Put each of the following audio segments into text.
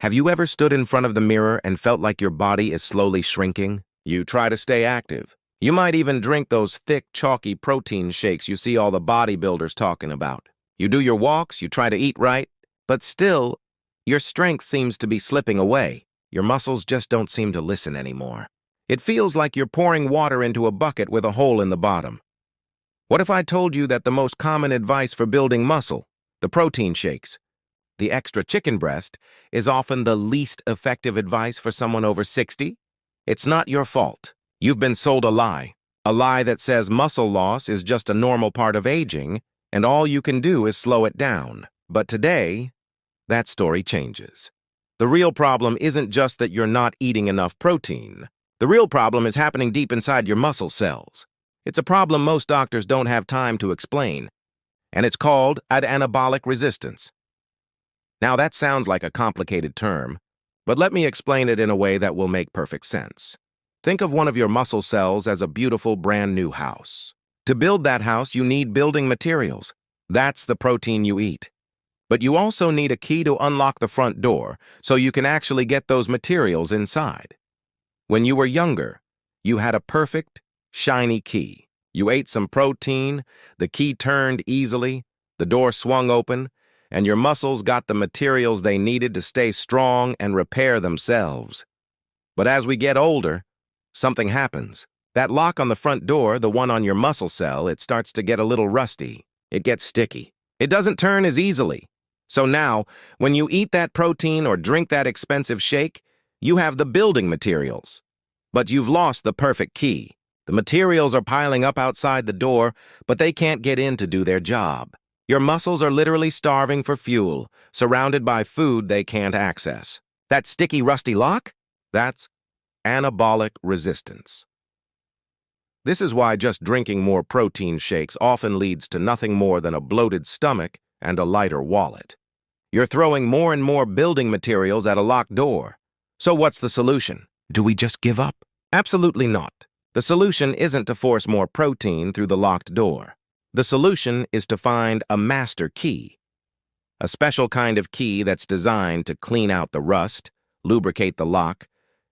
Have you ever stood in front of the mirror and felt like your body is slowly shrinking? You try to stay active. You might even drink those thick, chalky protein shakes you see all the bodybuilders talking about. You do your walks, you try to eat right, but still, your strength seems to be slipping away. Your muscles just don't seem to listen anymore. It feels like you're pouring water into a bucket with a hole in the bottom. What if I told you that the most common advice for building muscle, the protein shakes, the extra chicken breast, is often the least effective advice for someone over 60? It's not your fault. You've been sold a lie that says muscle loss is just a normal part of aging, and all you can do is slow it down. But today, that story changes. The real problem isn't just that you're not eating enough protein. The real problem is happening deep inside your muscle cells. It's a problem most doctors don't have time to explain, and it's called anabolic resistance. Now that sounds like a complicated term, but let me explain it in a way that will make perfect sense. Think of one of your muscle cells as a beautiful brand new house. To build that house, you need building materials. That's the protein you eat. But you also need a key to unlock the front door so you can actually get those materials inside. When you were younger, you had a perfect, shiny key. You ate some protein, the key turned easily, the door swung open, and your muscles got the materials they needed to stay strong and repair themselves. But as we get older, something happens. That lock on the front door, the one on your muscle cell, it starts to get a little rusty. It gets sticky. It doesn't turn as easily. So now, when you eat that protein or drink that expensive shake, you have the building materials. But you've lost the perfect key. The materials are piling up outside the door, but they can't get in to do their job. Your muscles are literally starving for fuel, surrounded by food they can't access. That sticky, rusty lock? That's anabolic resistance. This is why just drinking more protein shakes often leads to nothing more than a bloated stomach and a lighter wallet. You're throwing more and more building materials at a locked door. So what's the solution? Do we just give up? Absolutely not. The solution isn't to force more protein through the locked door. The solution is to find a master key. A special kind of key that's designed to clean out the rust, lubricate the lock,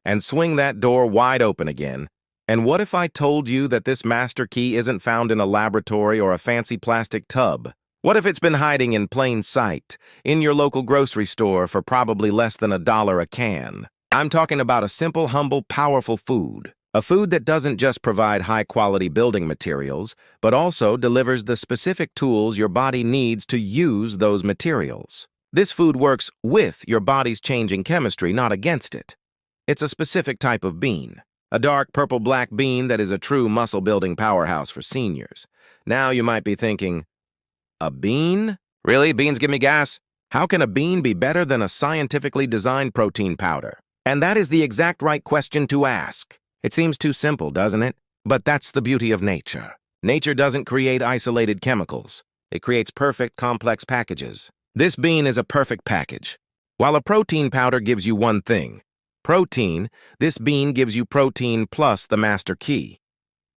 and swing that door wide open again. And what if I told you that this master key isn't found in a laboratory or a fancy plastic tub? What if it's been hiding in plain sight, in your local grocery store for probably less than $1 a can? I'm talking about a simple, humble, powerful food. A food that doesn't just provide high-quality building materials, but also delivers the specific tools your body needs to use those materials. This food works with your body's changing chemistry, not against it. It's a specific type of bean. A dark purple-black bean that is a true muscle-building powerhouse for seniors. Now you might be thinking, a bean? Really? Beans give me gas? How can a bean be better than a scientifically designed protein powder? And that is the exact right question to ask. It seems too simple, doesn't it? But that's the beauty of nature. Nature doesn't create isolated chemicals. It creates perfect, complex packages. This bean is a perfect package. While a protein powder gives you one thing, protein, this bean gives you protein plus the master key.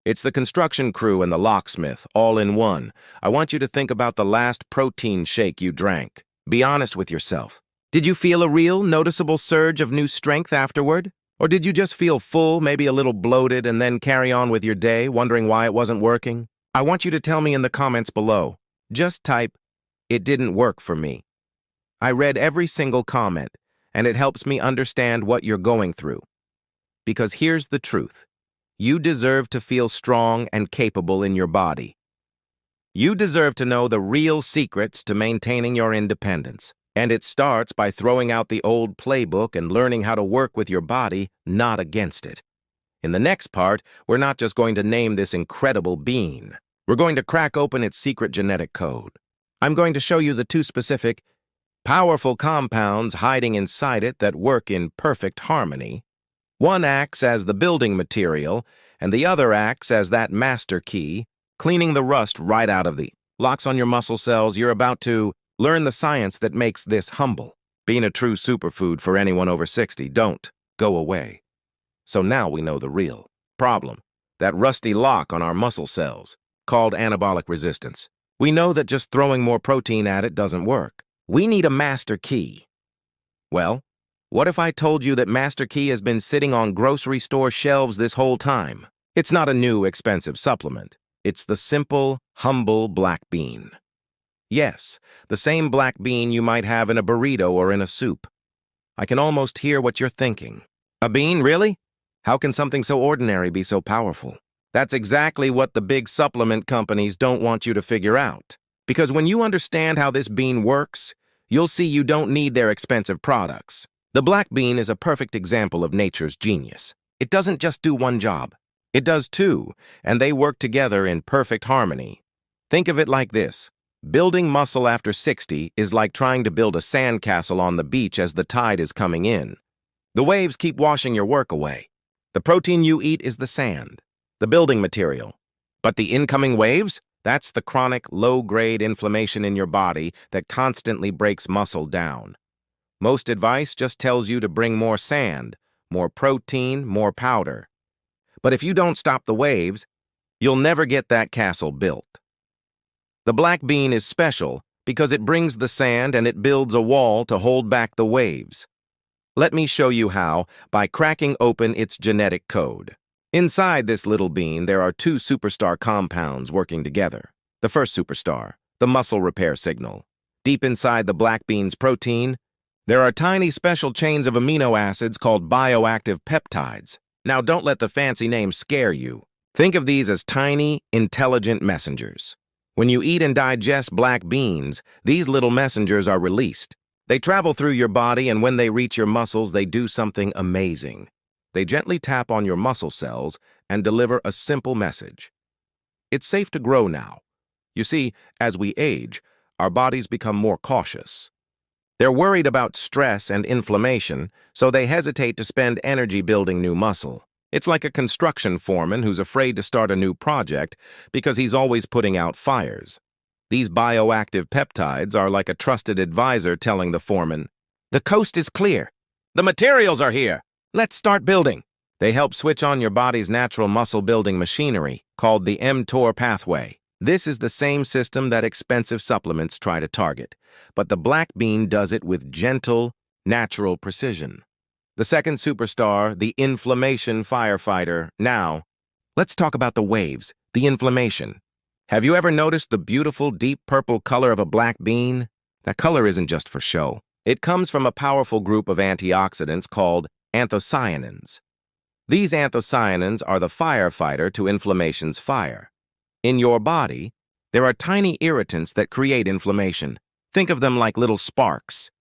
It's the construction crew and the locksmith, all in one. I want you to think about the last protein shake you drank. Be honest with yourself. Did you feel a real, noticeable surge of new strength afterward? Or did you just feel full, maybe a little bloated, and then carry on with your day, wondering why it wasn't working? I want you to tell me in the comments below. Just type, "It didn't work for me." I read every single comment, and it helps me understand what you're going through. Because here's the truth. You deserve to feel strong and capable in your body. You deserve to know the real secrets to maintaining your independence. And it starts by throwing out the old playbook and learning how to work with your body, not against it. In the next part, we're not just going to name this incredible bean. We're going to crack open its secret genetic code. I'm going to show you the two specific, powerful compounds hiding inside it that work in perfect harmony. One acts as the building material, and the other acts as that master key, cleaning the rust right out of the locks on your muscle cells. You're about to learn the science that makes this humble. Being a true superfood for anyone over 60, don't go away. So now we know the real problem, that rusty lock on our muscle cells, called anabolic resistance. We know that just throwing more protein at it doesn't work. We need a master key. Well, What if I told you that Master Key has been sitting on grocery store shelves this whole time? It's not a new, expensive supplement. It's the simple, humble black bean. Yes, the same black bean you might have in a burrito or in a soup. I can almost hear what you're thinking. A bean, really? How can something so ordinary be so powerful? That's exactly what the big supplement companies don't want you to figure out. Because when you understand how this bean works, you'll see you don't need their expensive products. The black bean is a perfect example of nature's genius. It doesn't just do one job. It does two, and they work together in perfect harmony. Think of it like this. Building muscle after 60 is like trying to build a sandcastle on the beach as the tide is coming in. The waves keep washing your work away. The protein you eat is the sand, the building material. But the incoming waves? That's the chronic, low-grade inflammation in your body that constantly breaks muscle down. Most advice just tells you to bring more sand, more protein, more powder. But if you don't stop the waves, you'll never get that castle built. The black bean is special because it brings the sand and it builds a wall to hold back the waves. Let me show you how by cracking open its genetic code. Inside this little bean, there are two superstar compounds working together. The first superstar, the muscle repair signal. Deep inside the black bean's protein, there are tiny special chains of amino acids called bioactive peptides. Now, don't let the fancy names scare you. Think of these as tiny, intelligent messengers. When you eat and digest black beans, these little messengers are released. They travel through your body, and when they reach your muscles, they do something amazing. They gently tap on your muscle cells and deliver a simple message. It's safe to grow now. You see, as we age, our bodies become more cautious. They're worried about stress and inflammation, so they hesitate to spend energy building new muscle. It's like a construction foreman who's afraid to start a new project because he's always putting out fires. These bioactive peptides are like a trusted advisor telling the foreman, "The coast is clear. The materials are here. Let's start building." They help switch on your body's natural muscle-building machinery, called the mTOR pathway. This is the same system that expensive supplements try to target, but the black bean does it with gentle, natural precision. The second superstar, the inflammation firefighter. Now, let's talk about the waves, the inflammation. Have you ever noticed the beautiful, deep purple color of a black bean? That color isn't just for show. It comes from a powerful group of antioxidants called anthocyanins. These anthocyanins are the firefighter to inflammation's fire. In your body, there are tiny irritants that create inflammation. Think of them like little sparks.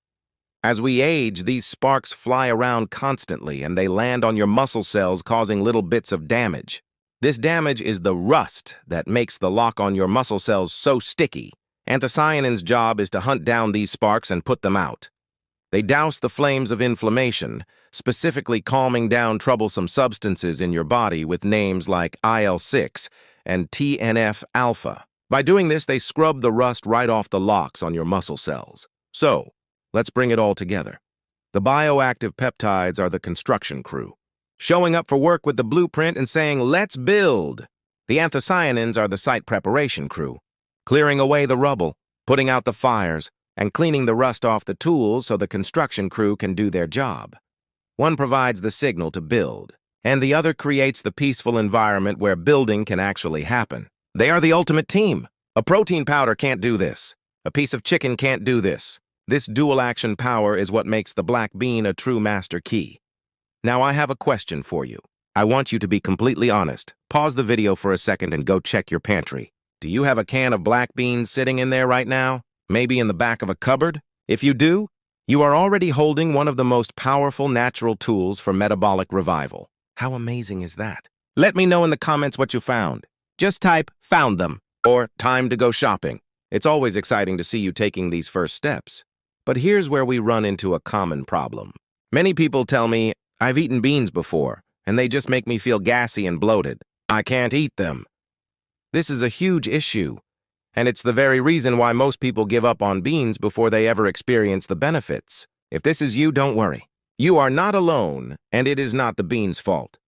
As we age, these sparks fly around constantly and they land on your muscle cells, causing little bits of damage. This damage is the rust that makes the lock on your muscle cells so sticky. Anthocyanin's job is to hunt down these sparks and put them out. They douse the flames of inflammation, specifically calming down troublesome substances in your body with names like IL-6 and TNF-alpha. By doing this, they scrub the rust right off the locks on your muscle cells. So, let's bring it all together. The bioactive peptides are the construction crew, showing up for work with the blueprint and saying, "Let's build." The anthocyanins are the site preparation crew, clearing away the rubble, putting out the fires, and cleaning the rust off the tools so the construction crew can do their job. One provides the signal to build, and the other creates the peaceful environment where building can actually happen. They are the ultimate team. A protein powder can't do this. A piece of chicken can't do this. This dual-action power is what makes the black bean a true master key. Now, I have a question for you. I want you to be completely honest. Pause the video for a second and go check your pantry. Do you have a can of black beans sitting in there right now? Maybe in the back of a cupboard? If you do, you are already holding one of the most powerful natural tools for metabolic revival. How amazing is that? Let me know in the comments what you found. Just type "found them" or "time to go shopping." It's always exciting to see you taking these first steps. But here's where we run into a common problem. Many people tell me, "I've eaten beans before, and they just make me feel gassy and bloated. I can't eat them." This is a huge issue, and it's the very reason why most people give up on beans before they ever experience the benefits. If this is you, don't worry. You are not alone, and it is not the beans' fault.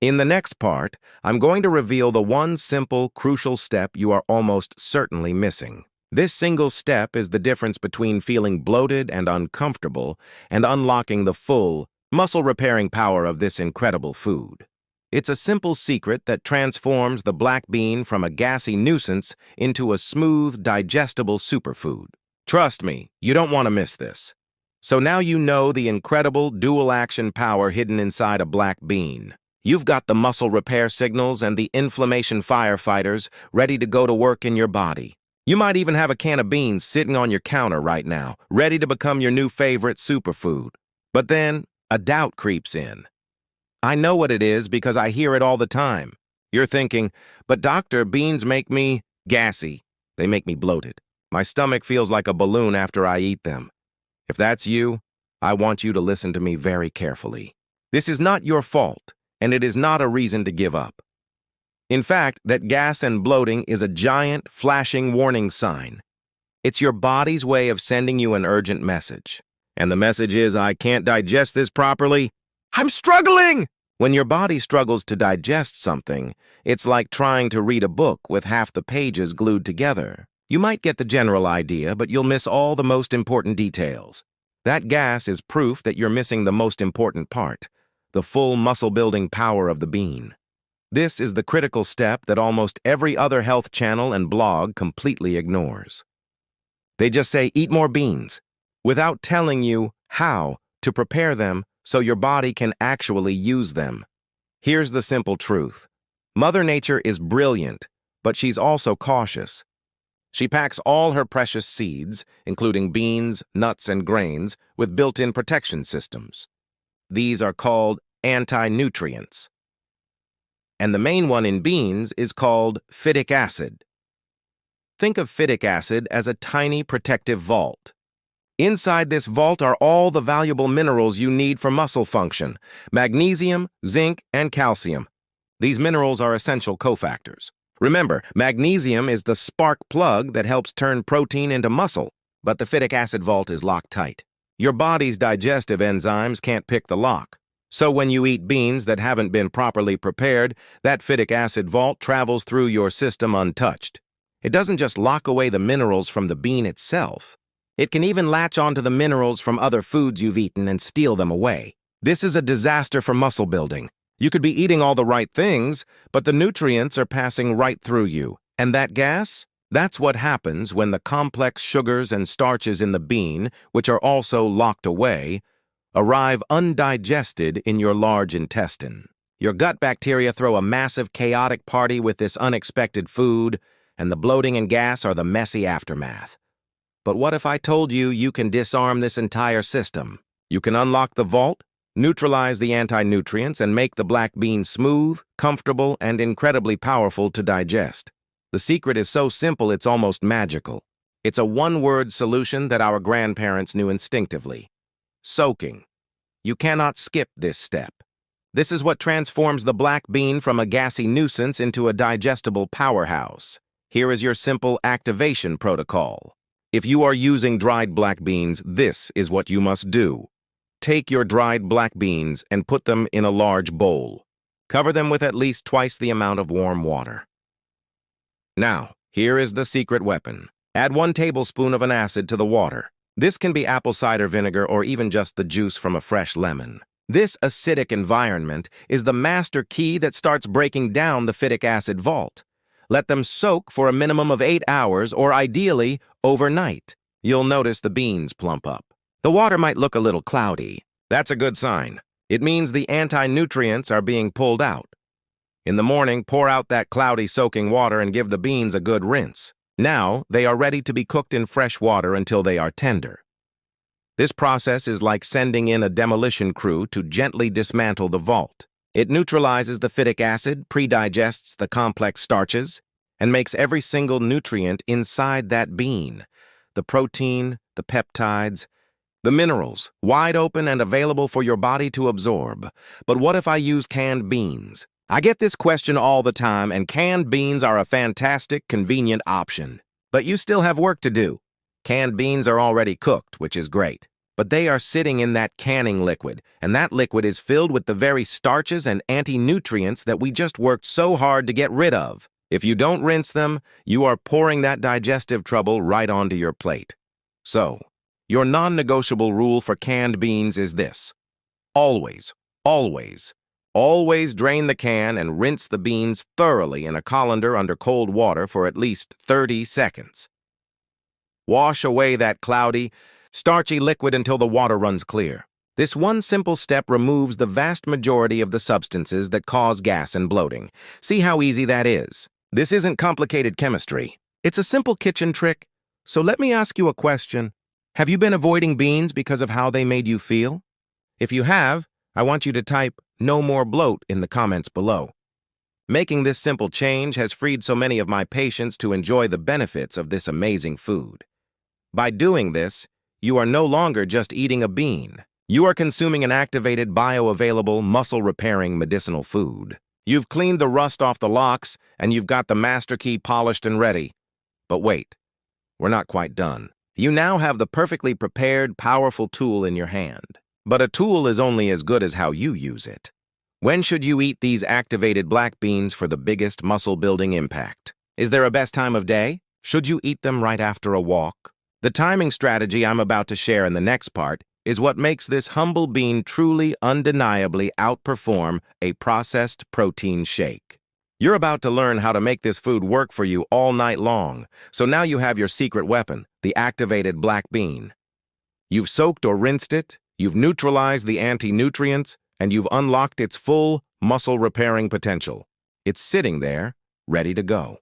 In the next part, I'm going to reveal the one simple, crucial step you are almost certainly missing. This single step is the difference between feeling bloated and uncomfortable and unlocking the full, muscle-repairing power of this incredible food. It's a simple secret that transforms the black bean from a gassy nuisance into a smooth, digestible superfood. Trust me, you don't want to miss this. So now you know the incredible dual-action power hidden inside a black bean. You've got the muscle repair signals and the inflammation firefighters ready to go to work in your body. You might even have a can of beans sitting on your counter right now, ready to become your new favorite superfood. But then, a doubt creeps in. I know what it is because I hear it all the time. You're thinking, but doctor, beans make me gassy. They make me bloated. My stomach feels like a balloon after I eat them. If that's you, I want you to listen to me very carefully. This is not your fault, and it is not a reason to give up. In fact, that gas and bloating is a giant, flashing warning sign. It's your body's way of sending you an urgent message. And the message is, I can't digest this properly. I'm struggling! When your body struggles to digest something, it's like trying to read a book with half the pages glued together. You might get the general idea, but you'll miss all the most important details. That gas is proof that you're missing the most important part, the full muscle-building power of the bean. This is the critical step that almost every other health channel and blog completely ignores. They just say, eat more beans, without telling you how to prepare them so your body can actually use them. Here's the simple truth. Mother Nature is brilliant, but she's also cautious. She packs all her precious seeds, including beans, nuts, and grains, with built-in protection systems. These are called anti-nutrients. And the main one in beans is called phytic acid. Think of phytic acid as a tiny protective vault. Inside this vault are all the valuable minerals you need for muscle function: magnesium, zinc, and calcium. These minerals are essential cofactors. Remember, magnesium is the spark plug that helps turn protein into muscle, but the phytic acid vault is locked tight. Your body's digestive enzymes can't pick the lock. So when you eat beans that haven't been properly prepared, that phytic acid vault travels through your system untouched. It doesn't just lock away the minerals from the bean itself. It can even latch onto the minerals from other foods you've eaten and steal them away. This is a disaster for muscle building. You could be eating all the right things, but the nutrients are passing right through you. And that gas? That's what happens when the complex sugars and starches in the bean, which are also locked away, arrive undigested in your large intestine. Your gut bacteria throw a massive chaotic party with this unexpected food, and the bloating and gas are the messy aftermath. But what if I told you you can disarm this entire system? You can unlock the vault, neutralize the anti-nutrients, and make the black bean smooth, comfortable, and incredibly powerful to digest. The secret is so simple it's almost magical. It's a one-word solution that our grandparents knew instinctively. Soaking. You cannot skip this step. This is what transforms the black bean from a gassy nuisance into a digestible powerhouse. Here is your simple activation protocol. If you are using dried black beans, this is what you must do. Take your dried black beans and put them in a large bowl. Cover them with at least twice the amount of warm water. Now, here is the secret weapon. Add 1 tablespoon of an acid to the water. This can be apple cider vinegar or even just the juice from a fresh lemon. This acidic environment is the master key that starts breaking down the phytic acid vault. Let them soak for a minimum of 8 hours or ideally overnight. You'll notice the beans plump up. The water might look a little cloudy. That's a good sign. It means the anti-nutrients are being pulled out. In the morning, pour out that cloudy soaking water and give the beans a good rinse. Now, they are ready to be cooked in fresh water until they are tender. This process is like sending in a demolition crew to gently dismantle the vault. It neutralizes the phytic acid, pre-digests the complex starches, and makes every single nutrient inside that bean, the protein, the peptides, the minerals, wide open and available for your body to absorb. But what if I use canned beans? I get this question all the time, and canned beans are a fantastic, convenient option. But you still have work to do. Canned beans are already cooked, which is great. But they are sitting in that canning liquid, and that liquid is filled with the very starches and anti-nutrients that we just worked so hard to get rid of. If you don't rinse them, you are pouring that digestive trouble right onto your plate. So, your non-negotiable rule for canned beans is this. Always, always, always drain the can and rinse the beans thoroughly in a colander under cold water for at least 30 seconds. Wash away that cloudy, starchy liquid until the water runs clear. This one simple step removes the vast majority of the substances that cause gas and bloating. See how easy that is? This isn't complicated chemistry. It's a simple kitchen trick. So let me ask you a question. Have you been avoiding beans because of how they made you feel? If you have, I want you to type "no more bloat" in the comments below. Making this simple change has freed so many of my patients to enjoy the benefits of this amazing food. By doing this, you are no longer just eating a bean. You are consuming an activated, bioavailable, muscle-repairing medicinal food. You've cleaned the rust off the locks, and you've got the master key polished and ready. But wait, we're not quite done. You now have the perfectly prepared, powerful tool in your hand. But a tool is only as good as how you use it. When should you eat these activated black beans for the biggest muscle-building impact? Is there a best time of day? Should you eat them right after a walk? The timing strategy I'm about to share in the next part is what makes this humble bean truly, undeniably outperform a processed protein shake. You're about to learn how to make this food work for you all night long, so now you have your secret weapon, the activated black bean. You've soaked or rinsed it, you've neutralized the anti-nutrients, and you've unlocked its full muscle-repairing potential. It's sitting there, ready to go.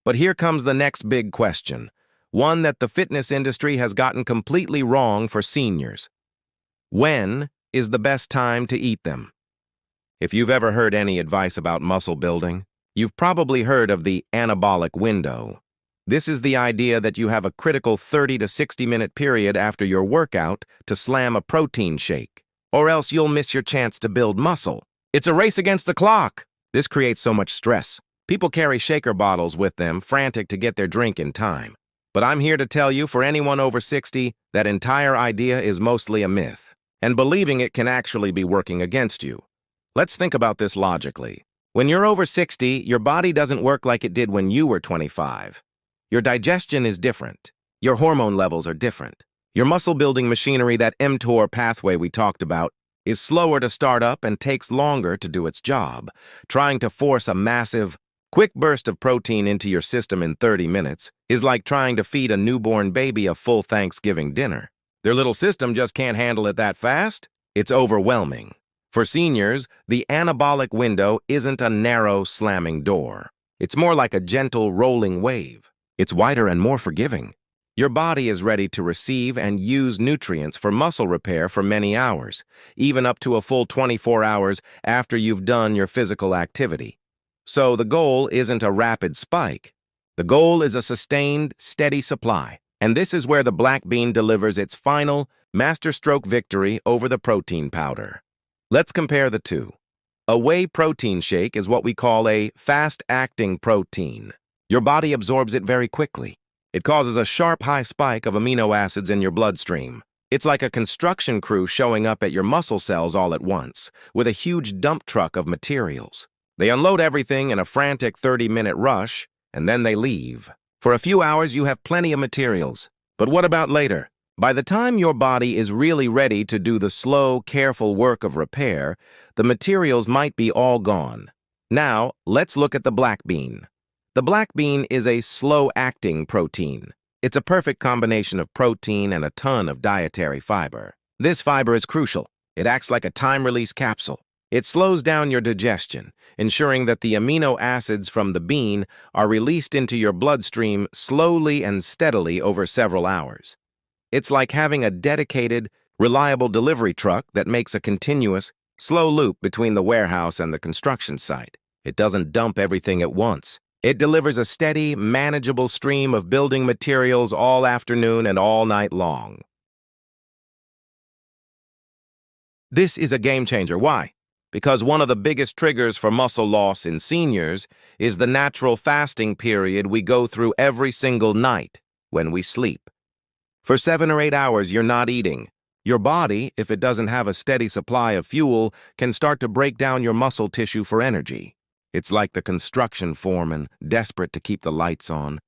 But here comes the next big question. One that the fitness industry has gotten completely wrong for seniors. When is the best time to eat them? If you've ever heard any advice about muscle building, you've probably heard of the anabolic window. This is the idea that you have a critical 30 to 60-minute period after your workout to slam a protein shake, or else you'll miss your chance to build muscle. It's a race against the clock. This creates so much stress. People carry shaker bottles with them, frantic to get their drink in time. But I'm here to tell you, for anyone over 60, that entire idea is mostly a myth, and believing it can actually be working against you. Let's think about this logically. When you're over 60, your body doesn't work like it did when you were 25. Your digestion is different. Your hormone levels are different. Your muscle-building machinery, that mTOR pathway we talked about, is slower to start up and takes longer to do its job. Trying to force a massive, quick burst of protein into your system in 30 minutes is like trying to feed a newborn baby a full Thanksgiving dinner. Their little system just can't handle it that fast. It's overwhelming. For seniors, the anabolic window isn't a narrow, slamming door. It's more like a gentle, rolling wave. It's wider and more forgiving. Your body is ready to receive and use nutrients for muscle repair for many hours, even up to a full 24 hours after you've done your physical activity. So the goal isn't a rapid spike. The goal is a sustained, steady supply. And this is where the black bean delivers its final, masterstroke victory over the protein powder. Let's compare the two. A whey protein shake is what we call a fast-acting protein. Your body absorbs it very quickly. It causes a sharp high spike of amino acids in your bloodstream. It's like a construction crew showing up at your muscle cells all at once, with a huge dump truck of materials. They unload everything in a frantic 30-minute rush, and then they leave. For a few hours, you have plenty of materials. But what about later? By the time your body is really ready to do the slow, careful work of repair, the materials might be all gone. Now, let's look at the black bean. The black bean is a slow-acting protein. It's a perfect combination of protein and a ton of dietary fiber. This fiber is crucial. It acts like a time-release capsule. It slows down your digestion, ensuring that the amino acids from the bean are released into your bloodstream slowly and steadily over several hours. It's like having a dedicated, reliable delivery truck that makes a continuous, slow loop between the warehouse and the construction site. It doesn't dump everything at once. It delivers a steady, manageable stream of building materials all afternoon and all night long. This is a game changer. Why? Because one of the biggest triggers for muscle loss in seniors is the natural fasting period we go through every single night when we sleep. For 7 or 8 hours, you're not eating. Your body, if it doesn't have a steady supply of fuel, can start to break down your muscle tissue for energy. It's like the construction foreman, desperate to keep the lights on,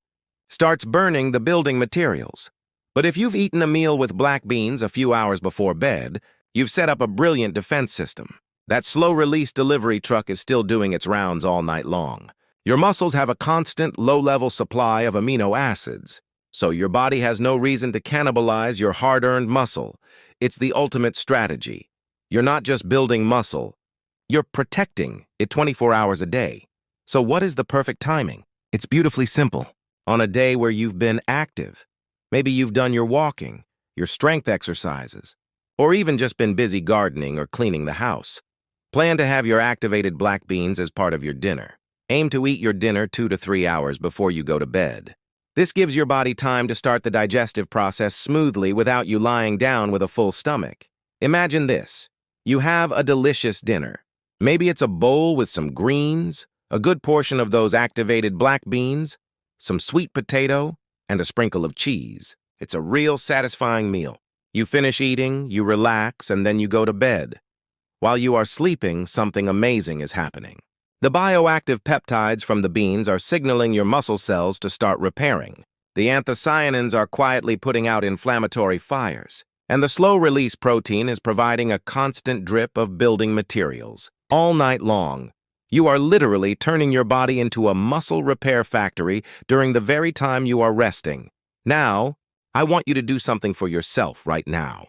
starts burning the building materials. But if you've eaten a meal with black beans a few hours before bed, you've set up a brilliant defense system. That slow-release delivery truck is still doing its rounds all night long. Your muscles have a constant, low-level supply of amino acids, so your body has no reason to cannibalize your hard-earned muscle. It's the ultimate strategy. You're not just building muscle, you're protecting it 24 hours a day. So what is the perfect timing? It's beautifully simple. On a day where you've been active, maybe you've done your walking, your strength exercises, or even just been busy gardening or cleaning the house. Plan to have your activated black beans as part of your dinner. Aim to eat your dinner 2 to 3 hours before you go to bed. This gives your body time to start the digestive process smoothly without you lying down with a full stomach. Imagine this. You have a delicious dinner. Maybe it's a bowl with some greens, a good portion of those activated black beans, some sweet potato, and a sprinkle of cheese. It's a real satisfying meal. You finish eating, you relax, and then you go to bed. While you are sleeping, something amazing is happening. The bioactive peptides from the beans are signaling your muscle cells to start repairing. The anthocyanins are quietly putting out inflammatory fires. And the slow-release protein is providing a constant drip of building materials. All night long, you are literally turning your body into a muscle repair factory during the very time you are resting. Now, I want you to do something for yourself right now.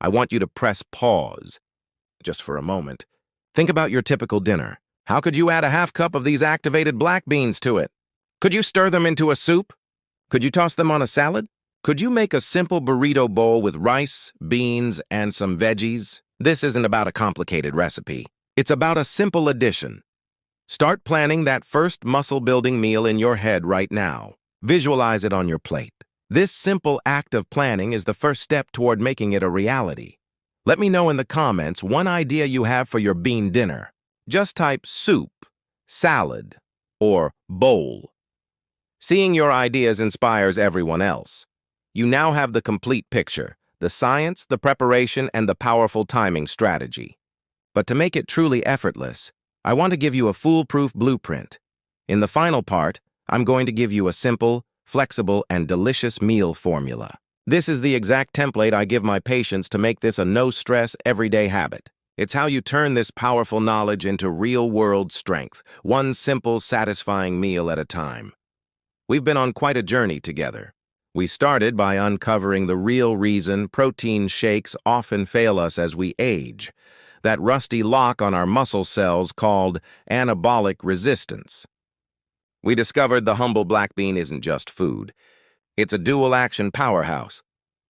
I want you to press pause, just for a moment. Think about your typical dinner. How could you add a half cup of these activated black beans to it? Could you stir them into a soup? Could you toss them on a salad? Could you make a simple burrito bowl with rice, beans, and some veggies? This isn't about a complicated recipe. It's about a simple addition. Start planning that first muscle-building meal in your head right now. Visualize it on your plate. This simple act of planning is the first step toward making it a reality. Let me know in the comments one idea you have for your bean dinner. Just type soup, salad, or bowl. Seeing your ideas inspires everyone else. You now have the complete picture, the science, the preparation, and the powerful timing strategy. But to make it truly effortless, I want to give you a foolproof blueprint. In the final part, I'm going to give you a simple, flexible, and delicious meal formula. This is the exact template I give my patients to make this a no-stress, everyday habit. It's how you turn this powerful knowledge into real-world strength, one simple, satisfying meal at a time. We've been on quite a journey together. We started by uncovering the real reason protein shakes often fail us as we age, that rusty lock on our muscle cells called anabolic resistance. We discovered the humble black bean isn't just food. It's a dual-action powerhouse,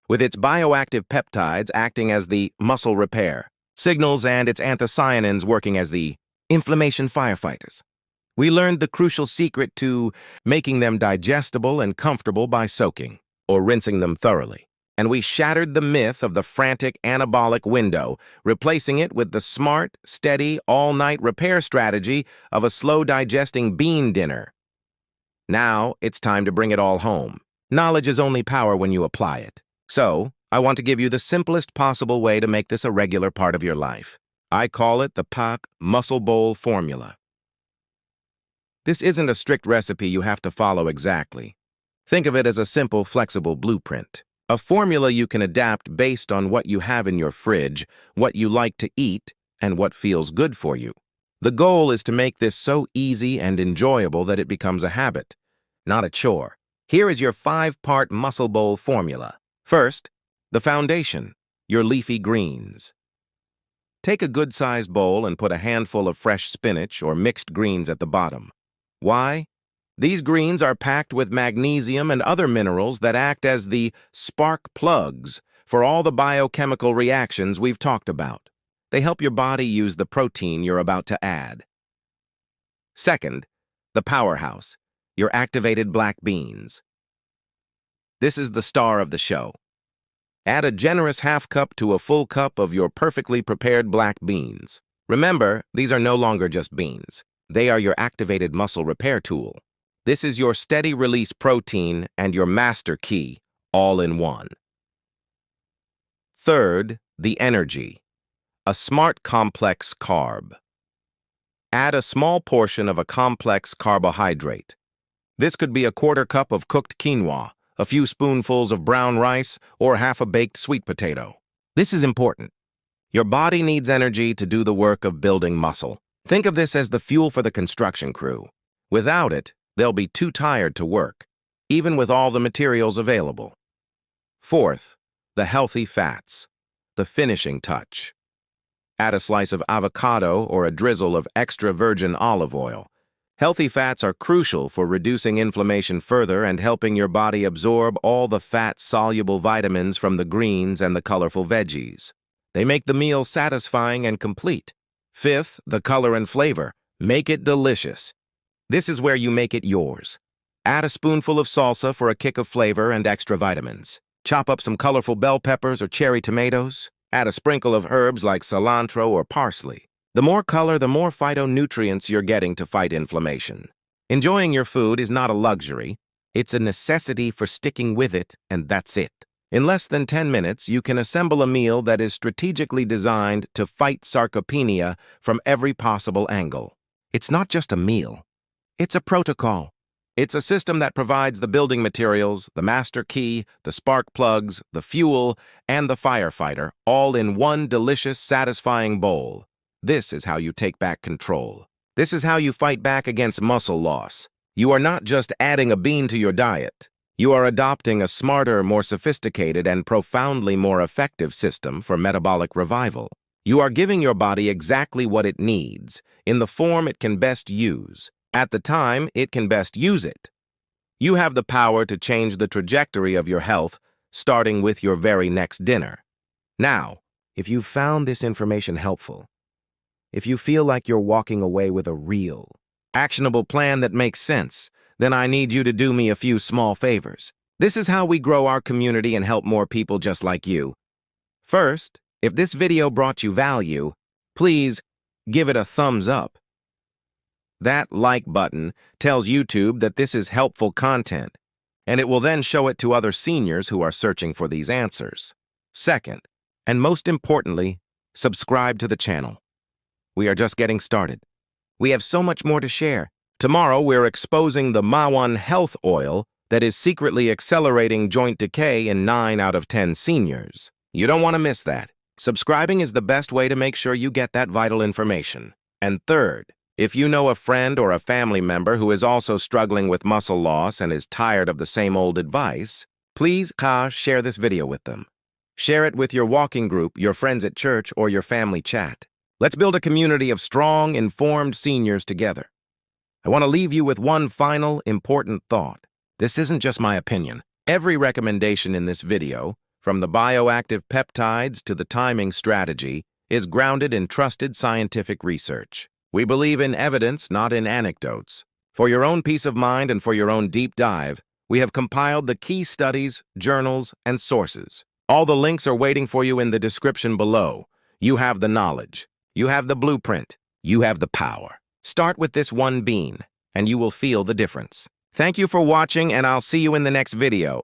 with its bioactive peptides acting as the muscle repair signals and its anthocyanins working as the inflammation firefighters. We learned the crucial secret to making them digestible and comfortable by soaking or rinsing them thoroughly. And we shattered the myth of the frantic anabolic window, replacing it with the smart, steady, all-night repair strategy of a slow-digesting bean dinner. Now, it's time to bring it all home. Knowledge is only power when you apply it. So, I want to give you the simplest possible way to make this a regular part of your life. I call it the PAC Muscle Bowl Formula. This isn't a strict recipe you have to follow exactly. Think of it as a simple, flexible blueprint. A formula you can adapt based on what you have in your fridge, what you like to eat, and what feels good for you. The goal is to make this so easy and enjoyable that it becomes a habit, not a chore. Here is your 5-part muscle bowl formula. First, the foundation, your leafy greens. Take a good-sized bowl and put a handful of fresh spinach or mixed greens at the bottom. Why? These greens are packed with magnesium and other minerals that act as the spark plugs for all the biochemical reactions we've talked about. They help your body use the protein you're about to add. Second, the powerhouse, your activated black beans. This is the star of the show. Add a generous half cup to a full cup of your perfectly prepared black beans. Remember, these are no longer just beans. They are your activated muscle repair tool. This is your steady-release protein and your master key, all in one. Third, the energy, a smart complex carb. Add a small portion of a complex carbohydrate. This could be a quarter cup of cooked quinoa, a few spoonfuls of brown rice, or half a baked sweet potato. This is important. Your body needs energy to do the work of building muscle. Think of this as the fuel for the construction crew. Without it, they'll be too tired to work, even with all the materials available. Fourth, the healthy fats, the finishing touch. Add a slice of avocado or a drizzle of extra virgin olive oil. Healthy fats are crucial for reducing inflammation further and helping your body absorb all the fat-soluble vitamins from the greens and the colorful veggies. They make the meal satisfying and complete. Fifth, the color and flavor. Make it delicious. This is where you make it yours. Add a spoonful of salsa for a kick of flavor and extra vitamins. Chop up some colorful bell peppers or cherry tomatoes. Add a sprinkle of herbs like cilantro or parsley. The more color, the more phytonutrients you're getting to fight inflammation. Enjoying your food is not a luxury. It's a necessity for sticking with it, and that's it. In less than 10 minutes, you can assemble a meal that is strategically designed to fight sarcopenia from every possible angle. It's not just a meal. It's a protocol. It's a system that provides the building materials, the master key, the spark plugs, the fuel, and the firefighter, all in one delicious, satisfying bowl. This is how you take back control. This is how you fight back against muscle loss. You are not just adding a bean to your diet. You are adopting a smarter, more sophisticated, and profoundly more effective system for metabolic revival. You are giving your body exactly what it needs, in the form it can best use, at the time it can best use it. You have the power to change the trajectory of your health, starting with your very next dinner. Now, if you found this information helpful, if you feel like you're walking away with a real, actionable plan that makes sense, then I need you to do me a few small favors. This is how we grow our community and help more people just like you. First, if this video brought you value, please give it a thumbs up. That like button tells YouTube that this is helpful content, and it will then show it to other seniors who are searching for these answers. Second, and most importantly, subscribe to the channel. We are just getting started. We have so much more to share. Tomorrow, we're exposing the Mawan Health Oil that is secretly accelerating joint decay in 9 out of 10 seniors. You don't want to miss that. Subscribing is the best way to make sure you get that vital information. And third, if you know a friend or a family member who is also struggling with muscle loss and is tired of the same old advice, please share this video with them. Share it with your walking group, your friends at church, or your family chat. Let's build a community of strong, informed seniors together. I want to leave you with one final, important thought. This isn't just my opinion. Every recommendation in this video, from the bioactive peptides to the timing strategy, is grounded in trusted scientific research. We believe in evidence, not in anecdotes. For your own peace of mind and for your own deep dive, we have compiled the key studies, journals, and sources. All the links are waiting for you in the description below. You have the knowledge. You have the blueprint. You have the power. Start with this one bean, and you will feel the difference. Thank you for watching, and I'll see you in the next video.